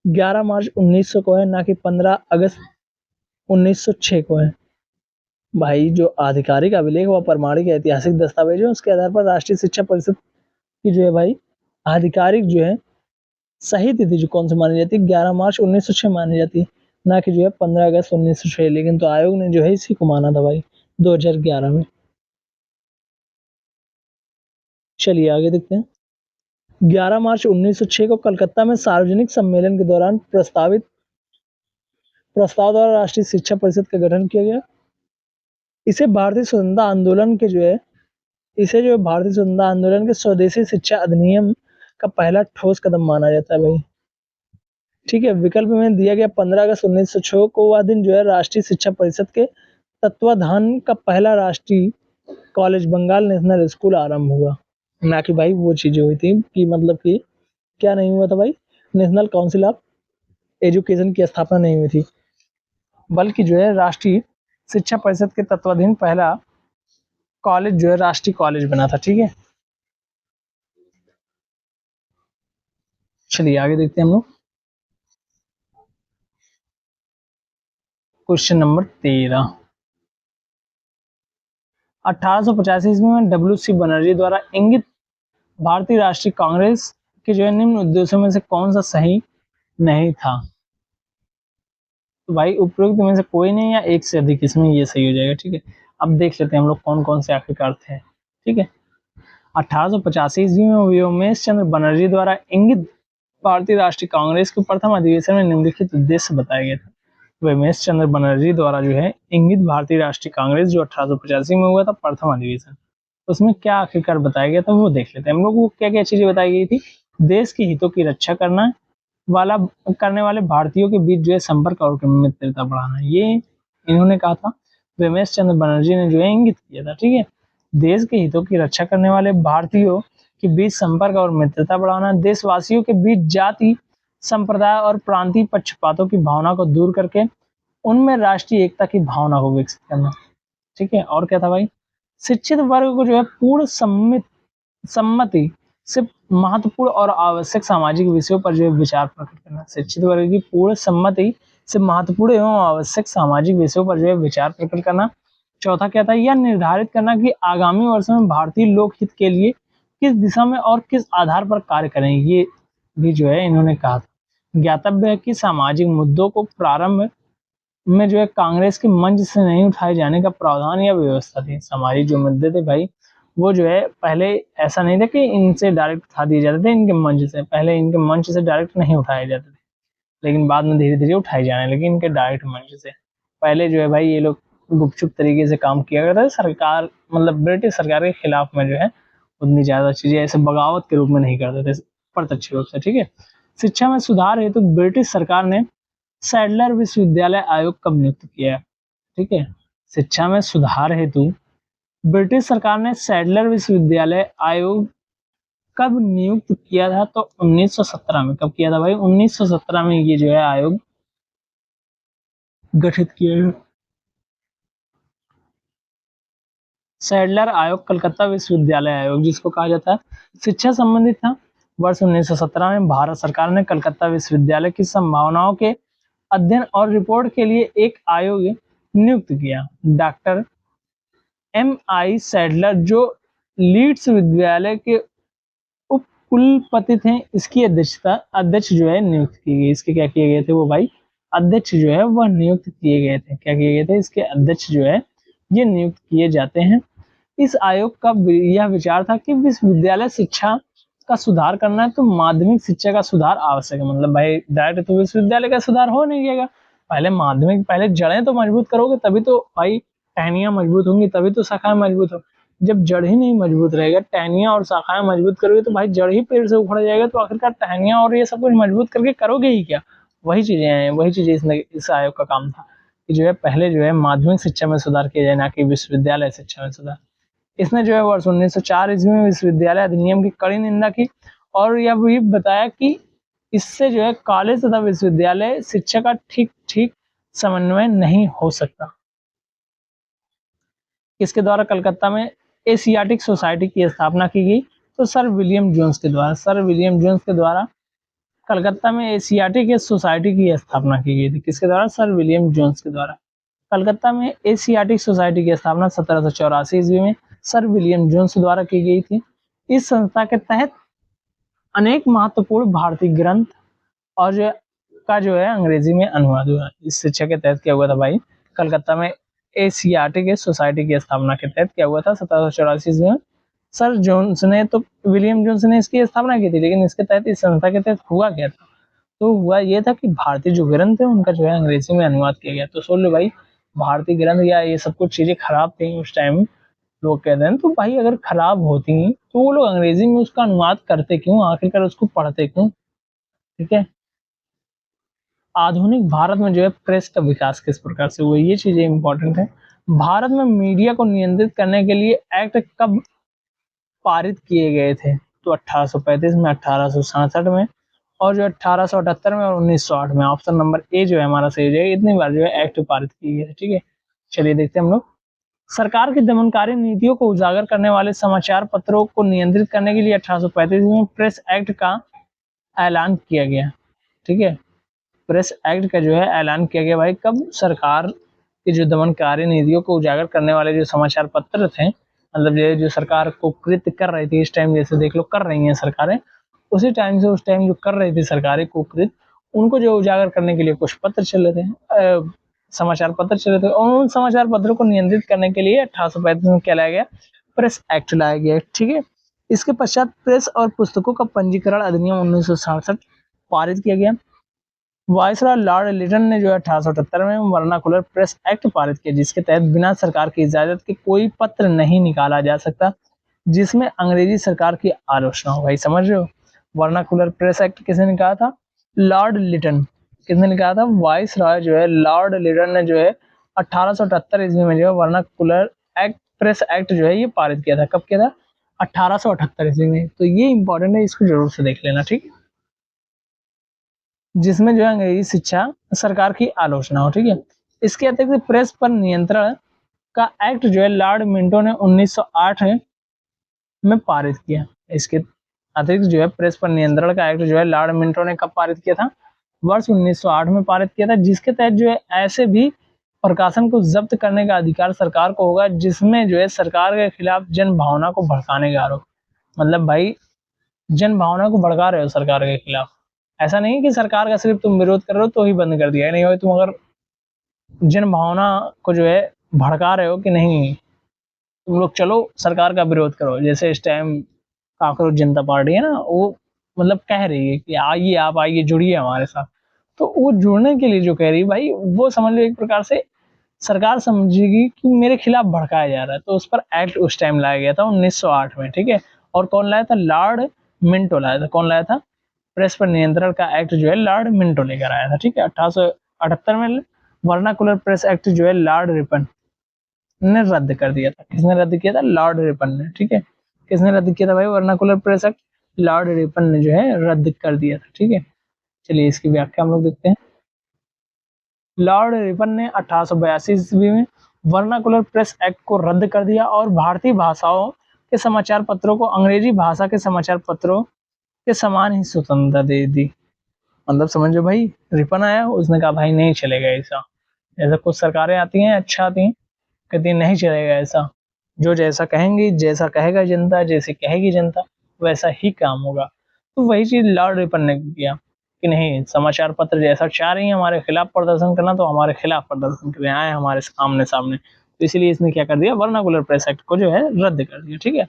[SPEAKER 1] 11 मार्च 1900 को है, ना कि 15 अगस्त 1906 को है। भाई जो आधिकारिक अभिलेख व प्रमाणिक ऐतिहासिक दस्तावेज है उसके आधार पर राष्ट्रीय शिक्षा परिषद की जो है भाई आधिकारिक जो है सही तिथि जो कौन सी मानी जाती है? 11 मार्च 1906 मानी जाती है, ना कि जो है 15 अगस्त 1906। लेकिन तो आयोग ने जो है इसी को माना था भाई 2011 में। चलिए आगे देखते हैं। 11 मार्च 1906 को कलकत्ता में सार्वजनिक सम्मेलन के दौरान प्रस्ताव द्वारा राष्ट्रीय शिक्षा परिषद का गठन किया गया। इसे भारतीय स्वतंत्रता आंदोलन के जो है इसे जो भारतीय स्वतंत्रता आंदोलन के स्वदेशी शिक्षा अधिनियम का पहला ठोस कदम माना जाता है भाई। ठीक है, विकल्प में दिया गया 15 अगस्त 1906 को वह दिन जो है राष्ट्रीय शिक्षा परिषद के तत्वाधान का पहला राष्ट्रीय कॉलेज बंगाल नेशनल स्कूल आरंभ हुआ, ना कि भाई वो चीजें हुई थी कि मतलब कि क्या नहीं हुआ था भाई? नेशनल काउंसिल ऑफ एजुकेशन की स्थापना नहीं हुई थी, बल्कि जो है राष्ट्रीय शिक्षा परिषद के तत्वाधीन पहला कॉलेज जो है राष्ट्रीय कॉलेज बना था। ठीक है, चलिए आगे देखते हैं हम लोग। Question number 13। 1885 ईस्वी में डब्ल्यू.सी. बनर्जी द्वारा इंगित भारतीय राष्ट्रीय कांग्रेस के जो है निम्न उद्देश्यों में से कौन सा सही नहीं था? तो भाई उपरोक्त में से कोई नहीं या एक से अधिक, इसमें ये सही हो जाएगा। ठीक है, अब देख लेते हैं हम लोग कौन कौन से आखिरकार थे। ठीक है, 1885 ईस्वी में व्योमेश चंद्र बनर्जी द्वारा इंगित भारतीय राष्ट्रीय कांग्रेस के प्रथम अधिवेशन में निम्नलिखित उद्देश्य बताया गया था। व्योमेश चंद्र बनर्जी द्वारा जो है इंगित भारतीय राष्ट्रीय कांग्रेस जो 1885 में हुआ था प्रथम अधिवेशन, उसमें क्या आखिरकार बताया गया था वो देख लेते हैं हम लोग। वो क्या क्या चीजें बताई गई थी? देश के हितों की रक्षा करने वाले भारतीयों के बीच जो है संपर्क और मित्रता बढ़ाना, ये इन्होंने कहा था। व्योमेश चंद्र बनर्जी ने जो है इंगित किया था। ठीक है, देश के हितों की रक्षा करने वाले भारतीयों के बीच संपर्क और मित्रता बढ़ाना, देशवासियों के बीच जाति, संप्रदाय और प्रांतीय पक्षपातों की भावना को दूर करके उनमें राष्ट्रीय एकता की भावना को विकसित करना। ठीक है, और क्या था भाई? शिक्षित वर्ग को जो है पूर्ण सम्मति सिर्फ महत्वपूर्ण और आवश्यक सामाजिक विषयों पर जो है विचार प्रकट करना। शिक्षित वर्ग की पूर्ण सम्मति से महत्वपूर्ण एवं आवश्यक सामाजिक विषयों पर जो है विचार प्रकट करना। चौथा क्या था, यह निर्धारित करना कि आगामी वर्षों में भारतीय लोकहित के लिए किस दिशा में और किस आधार पर कार्य करें, ये भी जो है इन्होंने कहा था। ज्ञातव्य है कि सामाजिक मुद्दों को प्रारंभ में जो है कांग्रेस के मंच से नहीं उठाए जाने का प्रावधान या व्यवस्था थी। सामाजिक जो मुद्दे थे भाई, वो जो है पहले ऐसा नहीं था कि इनसे डायरेक्ट उठा दिए जाते थे, इनके मंच से पहले इनके मंच से डायरेक्ट नहीं उठाए जाते थे, लेकिन बाद में धीरे धीरे उठाए जाने लगे इनके डायरेक्ट मंच से। पहले जो है भाई ये लोग गुपचुप तरीके से काम किया करता था, सरकार मतलब ब्रिटिश सरकार के खिलाफ में जो है उतनी ज्यादा चीजें ऐसे बगावत के रूप में नहीं करते थे, प्रत्यक्ष रूप से। ठीक है, शिक्षा में सुधार हेतु तो ब्रिटिश सरकार ने सैडलर विश्वविद्यालय आयोग कब नियुक्त किया है। ठीक है, शिक्षा में सुधार हेतु ब्रिटिश सरकार ने सैडलर विश्वविद्यालय आयोग कब नियुक्त किया था, तो 1917 में। कब किया था भाई, 1917 में ये जो है आयोग गठित किया गया। सैडलर आयोग कलकत्ता विश्वविद्यालय आयोग जिसको कहा जाता है, शिक्षा संबंधित था। वर्ष 1917 में भारत सरकार ने कलकत्ता विश्वविद्यालय की संभावनाओं के अध्ययन और रिपोर्ट के लिए एक आयोग नियुक्त किया। Doctor M.I. सैडलर जो लीड्स विश्वविद्यालय के उप कुलपति थे, इसकी अध्यक्ष जो है नियुक्त की गई। इसके क्या किए गए थे वो भाई, अध्यक्ष जो है वह नियुक्त किए गए थे। क्या किए गए थे, इसके अध्यक्ष जो है ये नियुक्त किए जाते हैं। इस आयोग का यह विचार था कि विश्वविद्यालय शिक्षा का सुधार करना है तो माध्यमिक शिक्षा का सुधार आवश्यक है। मतलब भाई डायरेक्ट तो विश्वविद्यालय का सुधार हो नहीं जाएगा, पहले माध्यमिक, पहले जड़ें तो मजबूत करोगे तभी तो भाई टहनियां मजबूत होंगी, तभी तो शाखाएं मजबूत हो। जब जड़ ही नहीं मजबूत रहेगा, टहनियां और शाखाएं मजबूत करोगे तो भाई जड़ ही पेड़ से उखड़ जाएगा, तो आखिरकार टहनियां और ये सब कुछ मजबूत करके करोगे ही क्या। वही चीजें हैं, वही चीजें इस आयोग का काम था कि जो है पहले जो है माध्यमिक शिक्षा में सुधार किया जाए, ना कि विश्वविद्यालय शिक्षा में सुधार। इसने जो है वर्ष 1904 ईस्वी में विश्वविद्यालय अधिनियम की कड़ी निंदा की और यह भी बताया कि इससे जो है कॉलेज तथा विश्वविद्यालय शिक्षा का ठीक ठीक समन्वय नहीं हो सकता। इसके द्वारा कलकत्ता में एशियाटिक सोसाइटी की स्थापना की गई, तो सर विलियम जोन्स के द्वारा। सर विलियम जोन्स के द्वारा कलकत्ता में एशियाटिक सोसाइटी की स्थापना की गई थी। किसके द्वारा, सर विलियम जोन्स के द्वारा। कलकत्ता में एशियाटिक सोसाइटी की स्थापना 1784 ईस्वी में सर विलियम जोन्स द्वारा की गई थी। इस संस्था के तहत अनेक महत्वपूर्ण भारतीय ग्रंथ और जो है अंग्रेजी में अनुवाद हुआ। इस शिक्षा के तहत क्या हुआ था भाई, कलकत्ता में एशियाटिक सोसाइटी की स्थापना के तहत क्या हुआ था 1784 ईस्वी में सर जोन्स ने, तो विलियम जोन्स ने इसकी स्थापना की थी, लेकिन इसके तहत इस संस्था के तहत हुआ क्या था, तो हुआ ये था कि भारतीय जो ग्रंथ है उनका जो है अंग्रेजी में अनुवाद किया गया। तो सुन लो भाई, भारतीय ग्रंथ या ये सब कुछ चीजें खराब थी उस टाइम, लोग कहते हैं, तो भाई अगर खराब होती तो वो लोग अंग्रेजी में उसका अनुवाद करते क्यों, आखिरकार उसको पढ़ते क्यों। ठीक है, आधुनिक भारत में जो है प्रेस का विकास किस प्रकार से हुआ, ये चीजें इंपॉर्टेंट है। भारत में मीडिया को नियंत्रित करने के लिए एक्ट कब पारित किए गए थे, तो 1835 में, 1867 में और जो 1878 में और 1908 में। ऑप्शन नंबर ए जो है हमारा सही हो जाएगा। इतनी बार जो है एक्ट पारित किए गए थे। ठीक है, चलिए देखते हैं हम लोग। सरकार की दमनकारी नीतियों को उजागर करने वाले समाचार पत्रों को नियंत्रित करने के लिए 1835 में प्रेस एक्ट का ऐलान किया गया। ठीक है, प्रेस एक्ट का जो है ऐलान किया गया भाई कब, सरकार की जो दमनकारी नीतियों को उजागर करने वाले जो समाचार पत्र थे, मतलब जो सरकार को कृत कर रही थी इस टाइम, जैसे देख लो कर रही हैं सरकारें, उसी टाइम से उस टाइम जो कर रही थी सरकारें कुकृत, उनको जो उजागर करने के लिए कुछ पत्र चल रहे थे, समाचार पत्र चले थे, और उन समाचार पत्रों को नियंत्रित करने के लिए 1835 में क्या लाया गया, प्रेस एक्ट लाया गया। ठीक है, इसके पश्चात प्रेस और पुस्तकों का पंजीकरण अधिनियम 1967 पारित किया गया। वायसराय लॉर्ड लिटन ने जो है 1878 में वर्नाकुलर प्रेस एक्ट पारित किया, जिसके तहत बिना सरकार की इजाजत के कोई पत्र नहीं निकाला जा सकता जिसमें अंग्रेजी सरकार की आलोचना हो। भाई समझ रहे हो, वर्नाकुलर प्रेस एक्ट किसने निकाला था, लॉर्ड लिटन। किसने निकाला था, वाइस रॉय जो है लॉर्ड लिटन ने जो है 1878 ईस्वी में जो है वर्नाकुलर एक्ट प्रेस एक्ट जो है ये पारित किया था। कब किया था, 1878 ईस्वी में। तो ये इंपॉर्टेंट है, इसको जरूर से देख लेना। ठीक है, जिसमें जो है अंग्रेजी शिक्षा सरकार की आलोचना हो। ठीक है, इसके अतिरिक्त प्रेस पर नियंत्रण का एक्ट जो है लॉर्ड मिंटो ने 1908 में पारित किया। इसके अतिरिक्त जो है प्रेस पर नियंत्रण का एक्ट जो है लॉर्ड मिंटो ने कब पारित किया था? वर्ष 1908 में पारित किया था, जिसके तहत जो है ऐसे भी प्रकाशन को जब्त करने का अधिकार सरकार को होगा जिसमें जो है सरकार के खिलाफ जन भावना को भड़काने का आरोप। मतलब भाई जन भावना को भड़का रहे हो सरकार के खिलाफ। ऐसा नहीं कि सरकार का सिर्फ तुम विरोध कर रहे हो तो ही बंद कर दिया, नहीं हो तुम अगर जन भावना को जो है भड़का रहे हो कि नहीं तुम लोग चलो सरकार का विरोध करो, जैसे इस टाइम कांकरोच जनता पार्टी है ना, वो मतलब कह रही है कि आइए आप आइए जुड़िए हमारे साथ, तो वो जुड़ने के लिए जो कह रही है भाई वो समझ लो एक प्रकार से सरकार समझेगी कि मेरे खिलाफ भड़काया जा रहा है, तो उस पर एक्ट उस टाइम लाया गया था 1908 में, ठीक है। और कौन लाया था? लॉर्ड मिंटो लाया था। कौन लाया था? प्रेस पर नियंत्रण का एक्ट जो है लॉर्ड मिंटो लेकर आया था, ठीक है। 1878 में वर्नाकुलर प्रेस एक्ट जो है लॉर्ड रिपन ने रद्द कर दिया था। किसने रद्द किया था? लॉर्ड रिपन ने, ठीक है। किसने रद्द किया था भाई vernacular press act? Lord Ripon ने जो है रद्द कर दिया था, ठीक है। चलिए इसकी व्याख्या हम लोग देखते हैं। लॉर्ड रिपन ने 1882 ईस्वी में वर्नाकुलर प्रेस एक्ट को रद्द कर दिया और भारतीय भाषाओं के समाचार पत्रों को अंग्रेजी भाषा के समाचार पत्रों के समान ही स्वतंत्रता दे दी। मतलब समझो भाई, रिपन आया, उसने कहा भाई नहीं चलेगा ऐसा। ऐसा कुछ सरकारें आती हैं अच्छा आती हैं, कहती है नहीं चलेगा ऐसा, जो जैसा कहेंगी, जैसा कहेगा जनता, जैसे कहेगी जनता वैसा ही काम होगा। तो वही चीज लॉर्ड रिपन ने किया कि नहीं, समाचार पत्र जैसा चाह रही है हमारे खिलाफ प्रदर्शन करना तो हमारे खिलाफ प्रदर्शन कर आए हमारे आमने सामने, तो इसीलिए इसने क्या कर दिया, वर्नाकुलर प्रेस एक्ट को जो है रद्द कर दिया, ठीक है।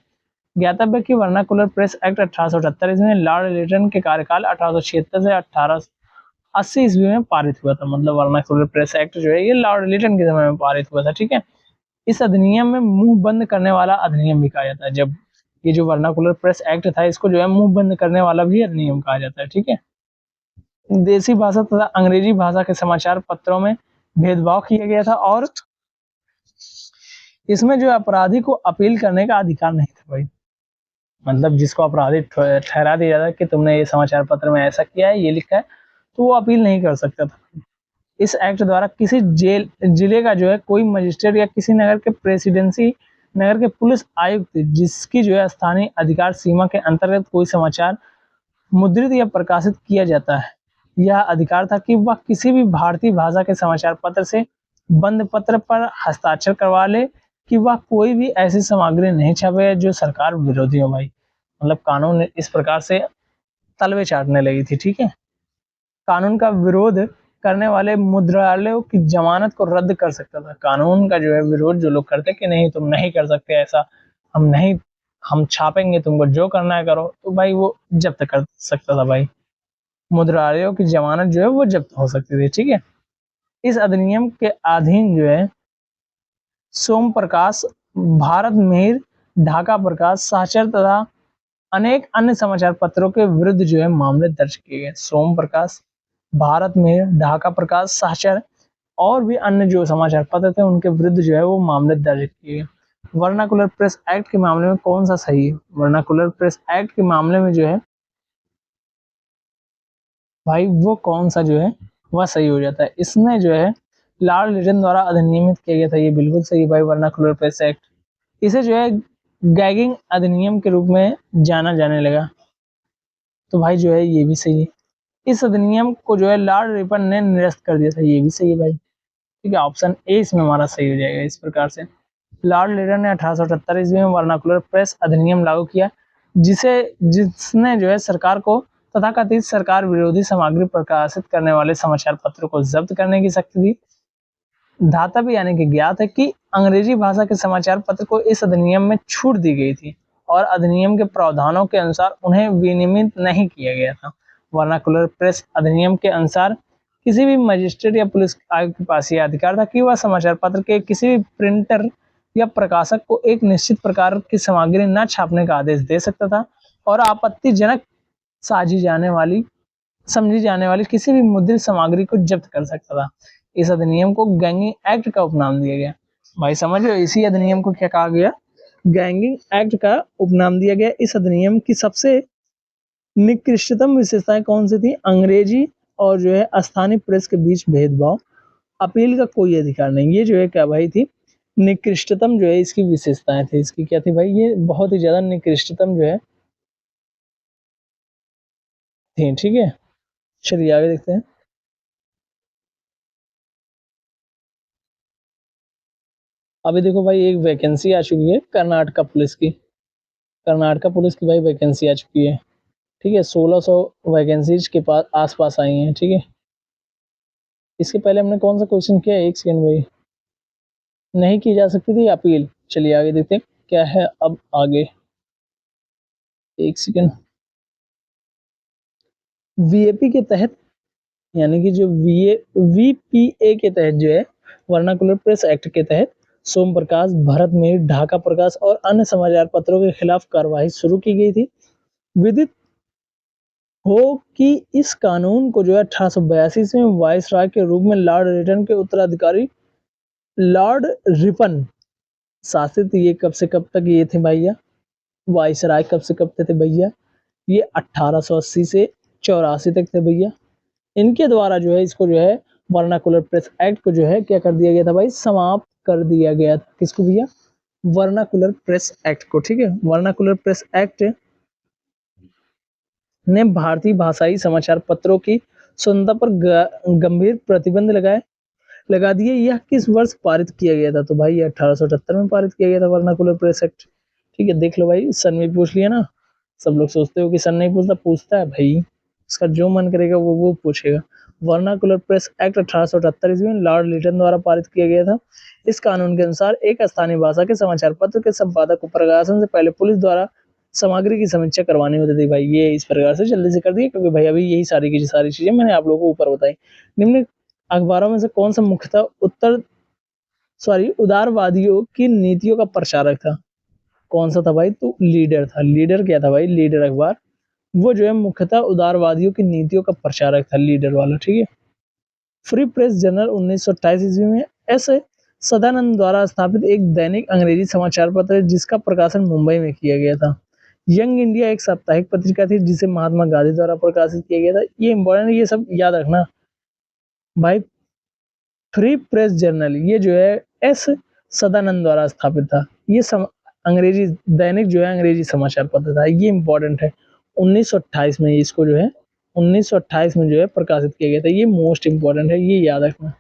[SPEAKER 1] ज्ञातव्य कि वर्नाकुलर प्रेस एक्ट 1878 ईस्वी में लॉर्ड लिटन के कार्यकाल 1876 से 1880 ईस्वी में पारित हुआ था। मतलब वर्नाकुलर प्रेस एक्ट जो है ये लॉर्ड लिटन के समय में पारित हुआ था, ठीक है। इस अधिनियम में मुंह बंद करने वाला अधिनियम भी कहा जाता है। जब ये जो वर्नाकुलर प्रेस एक्ट था इसको जो है मुंह बंद करने वाला भी अधिनियम कहा जाता है, ठीक है। देसी भाषा तथा अंग्रेजी भाषा के समाचार पत्रों में भेदभाव किया गया था और इसमें जो अपराधी को अपील करने का अधिकार नहीं था भाई। मतलब जिसको अपराधी ठहरा दिया जाता कि तुमने ये समाचार पत्र में ऐसा किया है, ये लिखा है, तो वो अपील नहीं कर सकता था। इस एक्ट द्वारा किसी जिले का जो है कोई मजिस्ट्रेट या किसी नगर के प्रेसिडेंसी नगर के पुलिस आयुक्त जिसकी जो है स्थानीय अधिकार सीमा के अंतर्गत कोई समाचार मुद्रित या प्रकाशित किया जाता है, यह अधिकार था कि वह किसी भी भारतीय भाषा के समाचार पत्र से बंद पत्र पर हस्ताक्षर करवा ले कि वह कोई भी ऐसी सामग्री नहीं छापे जो सरकार विरोधी हो भाई। मतलब कानून इस प्रकार से तलवे चाटने लगी थी, ठीक है। कानून का विरोध करने वाले मुद्रालयों की जमानत को रद्द कर सकता था। कानून का जो है विरोध जो लोग करते कि नहीं तुम नहीं कर सकते ऐसा, हम छापेंगे, तुमको जो करना है करो, तो भाई वो जब्त कर सकता था भाई। मुद्रालयों की जमानत जो है वो जब्त हो सकती थी, ठीक है। इस अधिनियम के अधीन जो है सोम प्रकाश, भारत मिहिर, ढाका प्रकाश, साक्षर तथा अनेक अन्य समाचार पत्रों के विरुद्ध जो है मामले दर्ज किए गए। सोम प्रकाश, भारत मिहिर, ढाका प्रकाश, साक्षर और भी अन्य जो समाचार पत्र थे उनके विरुद्ध जो है वो मामले दर्ज किए गए। वर्नाकुलर प्रेस एक्ट के मामले में कौन सा सही है? वर्नाकुलर प्रेस एक्ट के मामले में जो है भाई वो कौन सा जो है वह सही हो जाता है। इसने जो है लॉर्ड लिटन द्वारा अधिनियमित किया गया था, ये बिल्कुल सही भाई वर्नाकुलर प्रेस एक्ट। इसे जो है गैगिंग अधिनियम के रूप में जाना जाने लगा, तो भाई जो है ये भी सही है। इस अधिनियम को जो है लॉर्ड रिपन ने निरस्त कर दिया था, ये भी सही है भाई, ठीक है। ऑप्शन ए इसमें हमारा सही हो जाएगा। इस प्रकार से लॉर्ड लिटन ने 1878 ईस्वी में वर्नाकुलर प्रेस अधिनियम लागू किया जिसने जो है सरकार को तथाकथित सरकार विरोधी सामग्री प्रकाशित करने वाले समाचार पत्रों को जब्त करने की शक्ति दी। धातव्य यानी कि ज्ञात है कि अंग्रेजी भाषा के समाचार पत्र को इस अधिनियम में छूट दी गई थी और अधिनियम के प्रावधानों के अनुसार उन्हें विनियमित नहीं किया गया था। वर्नाकुलर प्रेस अधिनियम के अनुसार किसी भी मजिस्ट्रेट या पुलिस आयुक्त के पास यह अधिकार था कि वह समाचार पत्र के किसी भी प्रिंटर या प्रकाशक को एक निश्चित प्रकार की सामग्री न छापने का आदेश दे सकता था और आपत्तिजनक समझी जाने वाली किसी भी मुद्रित सामग्री को जब्त कर सकता था। इस अधिनियम को गैंगिंग एक्ट का उपनाम दिया गया। भाई समझ लो इसी अधिनियम को क्या कहा गया? गैंगिंग एक्ट का उपनाम दिया गया। इस अधिनियम की सबसे निकृष्टतम विशेषताएं कौन सी थी? अंग्रेजी और जो है स्थानीय प्रेस के बीच भेदभाव, अपील का कोई अधिकार नहीं, ये जो है क्या भाई थी निकृष्टतम जो है इसकी विशेषताएं थी। इसकी क्या थी भाई? ये बहुत ही ज्यादा निकृष्टतम जो है थी, ठीक है। चलिए आगे देखते हैं। अभी देखो भाई एक वैकेंसी आ चुकी है कर्नाटका पुलिस की भाई वैकेंसी आ चुकी है, ठीक है। 1600 वैकेंसीज के पास आसपास आई हैं, ठीक है। इसके पहले हमने कौन सा क्वेश्चन किया, एक सेकंड भाई, नहीं की जा सकती थी अपील। चलिए आगे देखते हैं क्या है अब आगे, एक सेकंड। वीएपी के तहत, यानी कि जो वीपीए के तहत जो है, वर्नाकुलर प्रेस एक्ट के तहत सोम प्रकाश, भरत मेहर, ढाका प्रकाश और अन्य समाचार पत्रों के खिलाफ कार्रवाई शुरू की गई थी। विदित हो कि इस कानून को जो है 1882 में वायसराय के रूप में लॉर्ड रिटन के उत्तराधिकारी लॉर्ड रिपन शासित, ये कब से कब तक ये थे भैया, वायसराय कब से कब तक थे भैया, ये 1880 से 84 तक थे भैया। इनके द्वारा जो है इसको जो है वर्नाकुलर प्रेस एक्ट को जो है क्या कर दिया गया था भाई, समाप्त कर दिया गया था। किसको भैया, वर्नाकुलर प्रेस एक्ट को, ठीक है। वर्नाकुलर प्रेस एक्ट ने भारतीय भाषाई समाचार पत्रों की स्वतंत्रता पर गंभीर प्रतिबंध लगा दिए। यह किस वर्ष पारित किया गया था, तो भाई ये 1878 में पारित किया गया था वर्नाकुलर प्रेस एक्ट, ठीक है। देख लो भाई, सन में पूछ लिया ना, सब लोग सोचते हो कि सन नहीं पूछता, पूछता है भाई, उसका जो मन करेगा वो पूछेगा। वर्नाकुलर प्रेस एक्ट 1878 ईस्वी में लॉर्ड लिटन द्वारा पारित किया गया था। इस कानून के अनुसार एक स्थानीय भाषा के समाचार पत्र के संपादक को प्रकाशन से पहले पुलिस द्वारा सामग्री की समीक्षा करवानी होती थी। भाई ये इस प्रकार से जल्दी से कर दिए, क्योंकि भाई अभी यही सारी की सारी चीजें मैंने आप लोगों को ऊपर बताई। निम्न अखबारों में से कौन सा मुख्यतः उदारवादियों की नीतियों का प्रचारक था, कौन सा था भाई, तो लीडर था। लीडर क्या था भाई, लीडर अखबार, वो जो है मुख्यतः उदारवादियों की नीतियों का प्रचारक था, लीडर वाला, ठीक है। फ्री प्रेस जर्नल 1928 ईस्वी में एस सदानंद द्वारा स्थापित एक दैनिक अंग्रेजी समाचार पत्र है, जिसका प्रकाशन मुंबई में किया गया था। यंग इंडिया एक साप्ताहिक पत्रिका थी जिसे महात्मा गांधी द्वारा प्रकाशित किया गया था। ये इंपॉर्टेंट है, ये सब याद रखना भाई। फ्री प्रेस जर्नल ये जो है एस सदानंद द्वारा स्थापित था। ये अंग्रेजी दैनिक जो है अंग्रेजी समाचार पत्र था, ये इंपॉर्टेंट है। 1928 में इसको जो है 1928 में जो है प्रकाशित किया गया था, ये मोस्ट इंपॉर्टेंट है, ये याद रखना।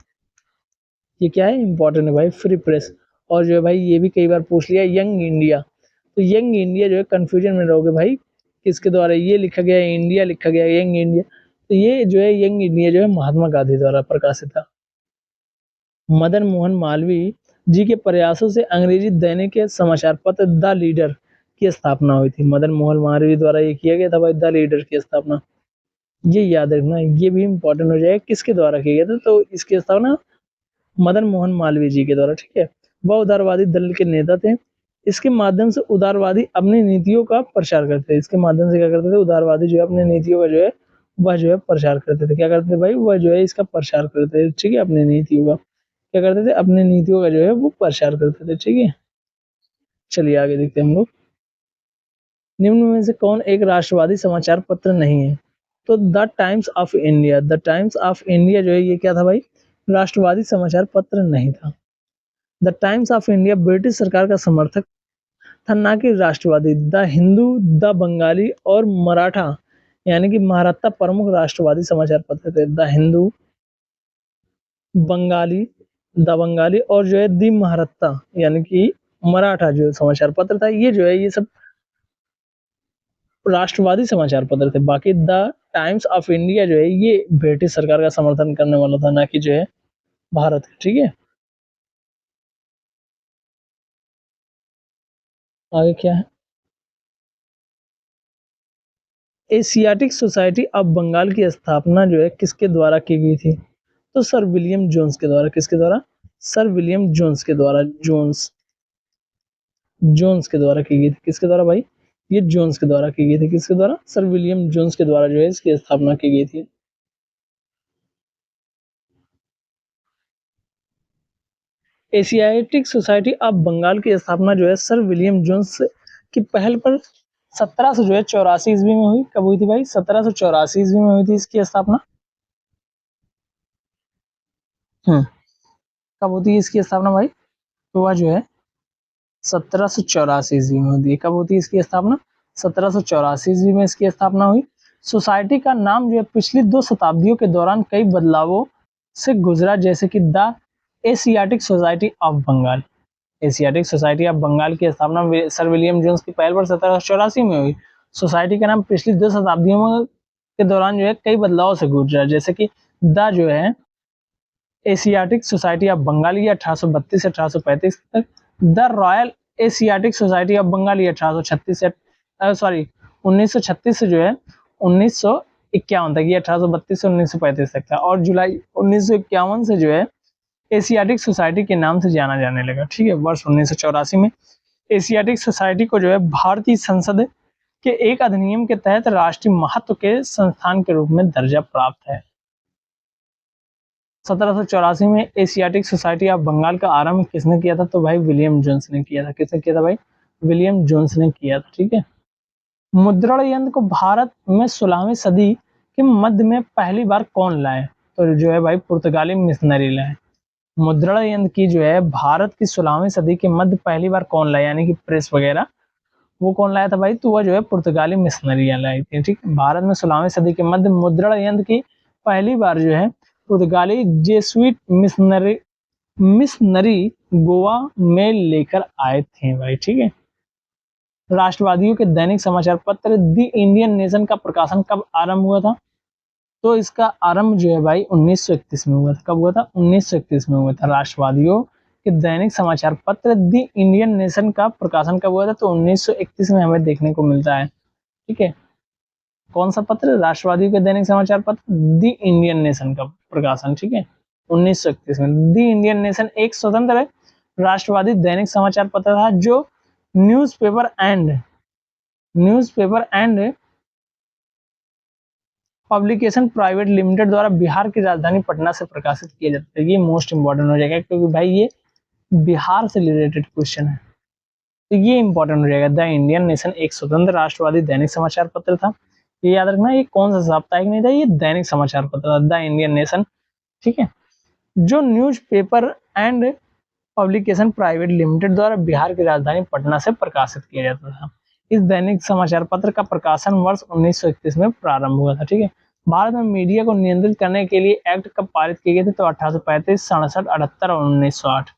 [SPEAKER 1] ये क्या है, इंपॉर्टेंट है भाई, फ्री प्रेस। और जो है भाई ये भी कई बार पूछ लिया, यंग इंडिया, तो यंग इंडिया जो है कंफ्यूजन में रहोगे भाई, किसके द्वारा ये लिखा गया है, इंडिया लिखा गया है, यंग इंडिया, तो ये जो है यंग इंडिया जो है महात्मा गांधी द्वारा प्रकाशित था। मदन मोहन मालवीय जी के प्रयासों से अंग्रेजी दैनिक के समाचार पत्र द लीडर की स्थापना हुई थी। मदन मोहन मालवीय द्वारा ये किया गया था भाई, द लीडर की स्थापना, ये याद रखना, ये भी इंपॉर्टेंट हो जाएगा, किसके द्वारा किया गया था, तो इसकी स्थापना मदन मोहन मालवीय जी के द्वारा, ठीक है। वह उदारवादी दल के नेता थे। इसके माध्यम से उदारवादी अपनी नीतियों का प्रचार करते थे। इसके माध्यम से क्या करते थे, उदारवादी जो है अपनी नीतियों का जो है वह जो है प्रचार करते थे। क्या करते थे भाई, वह जो है इसका प्रचार करते थे, ठीक है, अपनी नीतियों का क्या करते थे, अपनी नीतियों का जो है वो प्रचार करते थे, ठीक है। चलिए आगे देखते हैं हम लोग। निम्न में से कौन एक राष्ट्रवादी समाचार पत्र नहीं है, तो the times of India, the times of India जो है ये क्या था भाई, राष्ट्रवादी समाचार पत्र नहीं था। The times of India British सरकार का समर्थक था, ना कि राष्ट्रवादी। द हिंदू, द बंगाली और मराठा यानी कि महाराष्ट्र प्रमुख राष्ट्रवादी समाचार पत्र थे। द हिंदू, बंगाली, द बंगाली और जो है दी महाराष्ट्र यानी कि मराठा जो समाचार पत्र था, ये जो है ये सब राष्ट्रवादी समाचार पत्र थे। बाकी द टाइम्स ऑफ इंडिया जो है ये ब्रिटिश सरकार का समर्थन करने वाला था, ना कि जो है भारत, ठीक है। आगे क्या है, एशियाटिक सोसाइटी ऑफ बंगाल की स्थापना जो है किसके द्वारा की गई थी, तो सर विलियम जोन्स के द्वारा। किसके द्वारा, सर विलियम जोन्स के द्वारा, जोन्स के द्वारा की गई थी। किसके द्वारा भाई, ये जोन्स के द्वारा की गई थी। किसके द्वारा, सर विलियम जोन्स के द्वारा जो है इसकी स्थापना की गई थी। एशियाटिक सोसाइटी ऑफ बंगाल की स्थापना जो है सर विलियम जोन्स की पहल पर 1784 ईस्वी में हुई। कब हुई थी भाई, 1784 ईस्वी में हुई थी इसकी स्थापना। कब होती है इसकी स्थापना भाई, तो वह जो है 1784 ईस्वी में होती है। कब होती है इसकी स्थापना, 1784 ईस्वी में इसकी स्थापना हुई। सोसाइटी का नाम जो है पिछली 2 शताब्दियों के दौरान कई बदलावों से गुजरा, जैसे कि the Asiatic Society of Bengal. Asiatic Society of Bengal की स्थापना सर विलियम जोन्स की पहल पर 1784 में हुई। सोसाइटी का नाम पिछली 2 शताब्दियों के दौरान जो है कई बदलाव से गुजरा, जैसे कि द जो है एशियाटिक सोसाइटी ऑफ बंगाल ये 1832 से 1835 तक, the Royal Asiatic Society of Bengal ये 1836 से 1936 से जो है 1951 तक, ये 1832 से 1935 तक था, और जुलाई 1951 से जो है एशियाटिक सोसाइटी के नाम से जाना जाने लगा। ठीक है, वर्ष 1984 में एशियाटिक सोसाइटी को जो है भारतीय संसद के एक अधिनियम के तहत राष्ट्रीय महत्व के संस्थान के रूप में दर्जा प्राप्त है। 1784 में एशियाटिक सोसाइटी ऑफ बंगाल का आरंभ किसने किया था? तो भाई विलियम जोन्स ने किया था। किसने किया था भाई? विलियम जोन्स ने किया था। ठीक है, मुद्रण यंत्र को भारत में 16वीं सदी के मध्य में पहली बार कौन लाए? तो जो है भाई पुर्तगाली मिशनरी लाए। मुद्रण यंत्र की जो है भारत की 16वीं सदी के मध्य पहली बार कौन लाया, यानी कि प्रेस वगैरह, वो कौन लाया था भाई? तो वह जो है पुर्तगाली मिशनरी लाई थी। ठीक, भारत में 16वीं सदी के मध्य मुद्रण यंत्र की पहली बार जो है पुर्तगाली जेसुइट मिशनरी गोवा में लेकर आए थे भाई। ठीक है, राष्ट्रवादियों के दैनिक समाचार पत्र द इंडियन नेशन का प्रकाशन कब आरंभ हुआ था? तो इसका आरंभ जो है भाई 1931 में हुआ था। कब हुआ था? 1931 में हुआ था। राष्ट्रवादियों के दैनिक समाचार पत्र द इंडियन नेशन का प्रकाशन कब हुआ था? तो 1931 में हमें देखने को मिलता है। ठीक है, कौन सा पत्र? राष्ट्रवादियों के दैनिक समाचार पत्र द इंडियन नेशन का प्रकाशन। ठीक है, 1931 में। द इंडियन नेशन एक स्वतंत्र राष्ट्रवादी दैनिक समाचार पत्र था जो newspaper and publication private limited द्वारा बिहार की राजधानी पटना से प्रकाशित किया जाता है। ये मोस्ट इंपॉर्टेंट हो जाएगा क्योंकि भाई ये बिहार से रिलेटेड क्वेश्चन है, तो ये इंपॉर्टेंट हो जाएगा। द इंडियन नेशन एक स्वतंत्र राष्ट्रवादी दैनिक समाचार पत्र था। ये याद रखना, ये कौन सा साप्ताहिक नहीं था, ये दैनिक समाचार पत्र था, द इंडियन नेशन। ठीक है, जो newspaper and publication private limited द्वारा बिहार की राजधानी पटना से प्रकाशित किया जाता था। इस दैनिक समाचार पत्र का प्रकाशन वर्ष 1931 में प्रारंभ हुआ था। ठीक है, भारत में मीडिया को नियंत्रित करने के लिए एक्ट कब पारित किए गए थे? तो 1835, 67, 78 और 1908।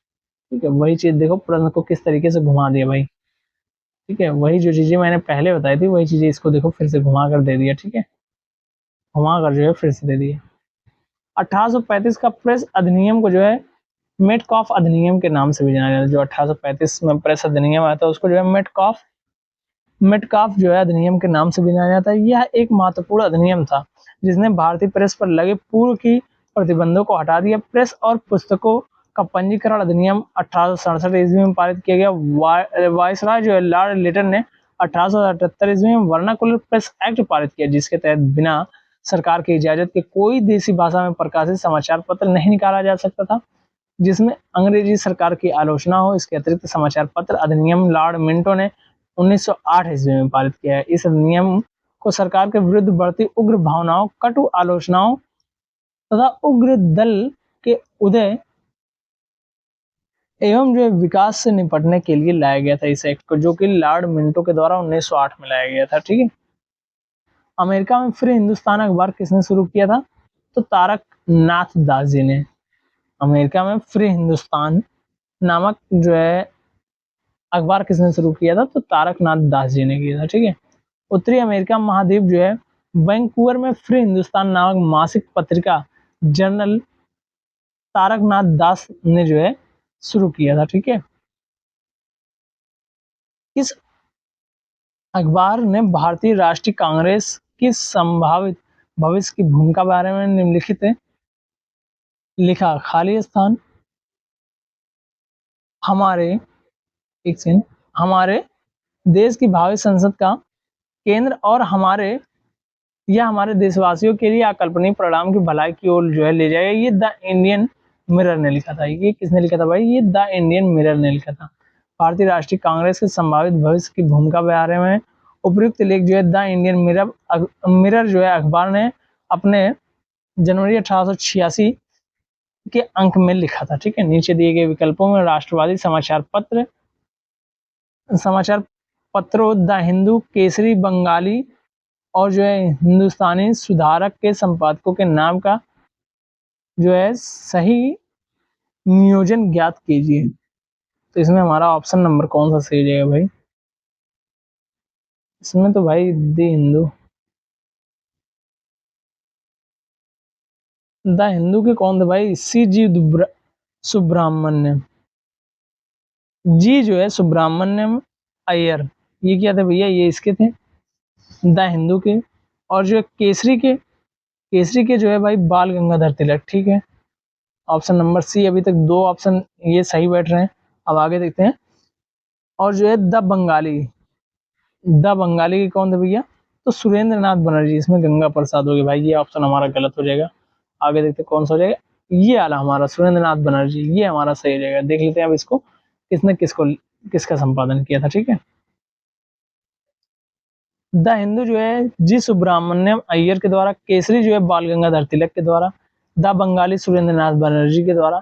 [SPEAKER 1] ठीक है, वही चीज देखो, प्रश्न को किस तरीके से घुमा दिया भाई। ठीक है, वही जो चीजें मैंने पहले बताई थी वही चीजें इसको देखो फिर से घुमा कर दे दिया। ठीक है, घुमा कर जो है फिर से दे दिया। 1835 का प्रेस अधिनियम को जो है मेटकॉफ अधिनियम के नाम से भी जाना जाता है। जो 1835 में प्रेस अधिनियम आया था उसको जो है मेटकॉफ जो है अधिनियम के नाम से भी जाना जाता है। यह एक महत्वपूर्ण अधिनियम था जिसने भारतीय प्रेस पर लगे पूर्व की प्रतिबंधों को हटा दिया। प्रेस और पुस्तकों का पंजीकरण अधिनियम 1867 ईस्वी में पारित किया गया। वायसराय जो है लॉर्ड लिटन ने 1878 ईस्वी में वर्नाकुलर प्रेस एक्ट पारित किया, जिसके तहत बिना सरकार की इजाजत के कोई देसी भाषा में प्रकाशित समाचार पत्र नहीं निकाला जा सकता था जिसमें अंग्रेजी सरकार की आलोचना हो। इसके अतिरिक्त समाचार पत्र अधिनियम लॉर्ड मिंटो ने 1908 ईस्वी में पारित किया है। इस अधिनियम को सरकार के विरुद्ध बढ़ती उग्र भावनाओं, कटु आलोचनाओं तथा उग्र दल के उदय एवं जो विकास से निपटने के लिए लाया गया था इस एक्ट को, जो कि लॉर्ड मिंटो के द्वारा 1908 में लाया गया था। ठीक है, अमेरिका में फ्री हिंदुस्तान अखबार किसने शुरू किया था? तो तारक नाथ दास जी ने। अमेरिका में फ्री हिंदुस्तान नामक जो है अखबार किसने शुरू किया था? तो तारक नाथ दास जी ने किया था। ठीक है, उत्तरी अमेरिका महाद्वीप जो है वैंकूवर में फ्री हिंदुस्तान नामक मासिक पत्रिका जर्नल तारक नाथ दास ने जो है शुरू किया था। ठीक है, इस अखबार ने भारतीय राष्ट्रीय कांग्रेस की संभावित भविष्य की भूमिका बारे में निम्नलिखित लिखा। खाली स्थान हमारे देश की भावी संसद का केंद्र और हमारे देशवासियों के लिए अकल्पनीय परिणाम की भलाई की ओर जो है ले जाएगा। ये द इंडियन मिरर ने लिखा था। ये किसने लिखा था भाई? ये द इंडियन मिरर ने लिखा था। भारतीय राष्ट्रीय कांग्रेस के संभावित भविष्य की भूमिका के बारे में उपयुक्त लेख जो है द इंडियन मिरर जो है अखबार ने अपने जनवरी 1886 के अंक में लिखा था। ठीक है, नीचे दिए गए विकल्पों में राष्ट्रवादी समाचार पत्रों द हिंदू, केसरी, बंगाली और जो है हिंदुस्तानी सुधारक के संपादकों के नाम का जो है सही नियोजन ज्ञात कीजिए। तो इसमें हमारा ऑप्शन नंबर कौन सा सही रहेगा भाई? इसमें तो भाई द हिंदू, द हिंदू के कौन थे भाई? सी जी सुब्रमण्यम, जी जो है सुब्रमण्यम अय्यर, ये क्या थे भैया? ये इसके थे, द हिंदू के। और जो है केसरी के जो है भाई बाल गंगाधर तिलक, ठीक है। ऑप्शन नंबर सी, अभी तक 2 ऑप्शन ये सही बैठ रहे हैं। अब आगे देखते हैं। और जो है द बंगाली, द बंगाली के कौन थे भैया? तो सुरेंद्र नाथ बनर्जी। इसमें गंगा प्रसाद हो गया भाई, ये ऑप्शन हमारा गलत हो जाएगा। आगे देखते हैं कौन सा हो जाएगा। ये आला हमारा सुरेंद्र नाथ बनर्जी, ये हमारा सही हो जाएगा। देख लेते हैं अब इसको किसने किसका संपादन किया था, ठीक है। द हिंदू जो है जी सुब्रमण्यम अय्यर के द्वारा, केसरी जो है बाल गंगाधर तिलक के द्वारा, द बंगाली सुरेंद्र नाथ बनर्जी के द्वारा,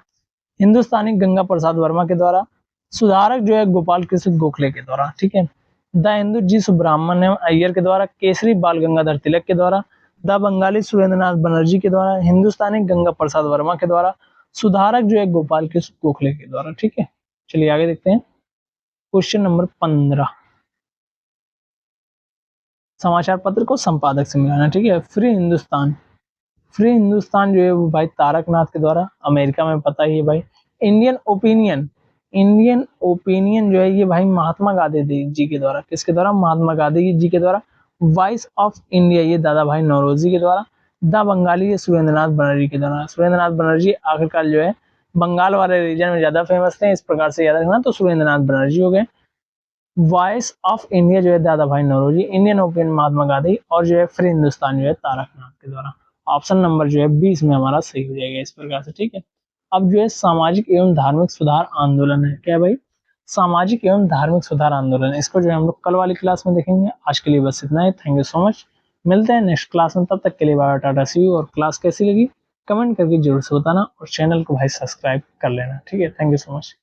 [SPEAKER 1] हिंदुस्तानी गंगा प्रसाद वर्मा के द्वारा, सुधारक जो है गोपाल कृष्ण गोखले के द्वारा, ठीक है। द हिंदू जी सुब्रमण्यम अय्यर के द्वारा, केसरी बाल गंगाधर तिलक के द्वारा, द बंगाली सुरेंद्र नाथ बनर्जी के द्वारा, हिंदुस्तानी गंगा प्रसाद वर्मा के द्वारा, सुधारक जो है गोपाल कृष्ण गोखले के द्वारा, ठीक है। चलिए आगे देखते हैं। क्वेश्चन नंबर 15, समाचार पत्र को संपादक से मिलाना, ठीक है। फ्री हिंदुस्तान, फ्री हिंदुस्तान जो है वो भाई तारकनाथ के द्वारा, अमेरिका में पता ही है भाई। इंडियन ओपिनियन, इंडियन ओपिनियन जो है ये भाई महात्मा गांधी जी के द्वारा, किसके द्वारा? महात्मा गांधी जी के द्वारा। वॉइस ऑफ इंडिया ये दादा भाई नौरोजी के द्वारा। द बंगाली ये सुरेंद्र नाथ बनर्जी के द्वारा। सुरेंद्र नाथ बनर्जी आखिरकार जो है बंगाल वाले रीजन में ज्यादा फेमस थे, इस प्रकार से याद रखना, तो सुरेंद्र नाथ बनर्जी हो गए। वॉइस ऑफ इंडिया जो है दादा भाई नौरोजी, इंडियन ओपिनियन महात्मा गांधी, और जो है फ्री हिंदुस्तान जो है तारकनाथ के द्वारा। ऑप्शन नंबर जो है 20 में हमारा सही हो जाएगा इस प्रकार से, ठीक है। अब जो है सामाजिक एवं धार्मिक सुधार आंदोलन है, क्या भाई? सामाजिक एवं धार्मिक सुधार आंदोलन, इसको जो है हम लोग कल वाली क्लास में देखेंगे। आज के लिए बस इतना ही। थैंक यू सो मच, मिलते हैं नेक्स्ट क्लास में। तब तक के लिए बाय, टाटा, सी यू। और क्लास कैसी लगी कमेंट करके जरूर से बताना, और चैनल को भाई सब्सक्राइब कर लेना, ठीक है। Thank you so much.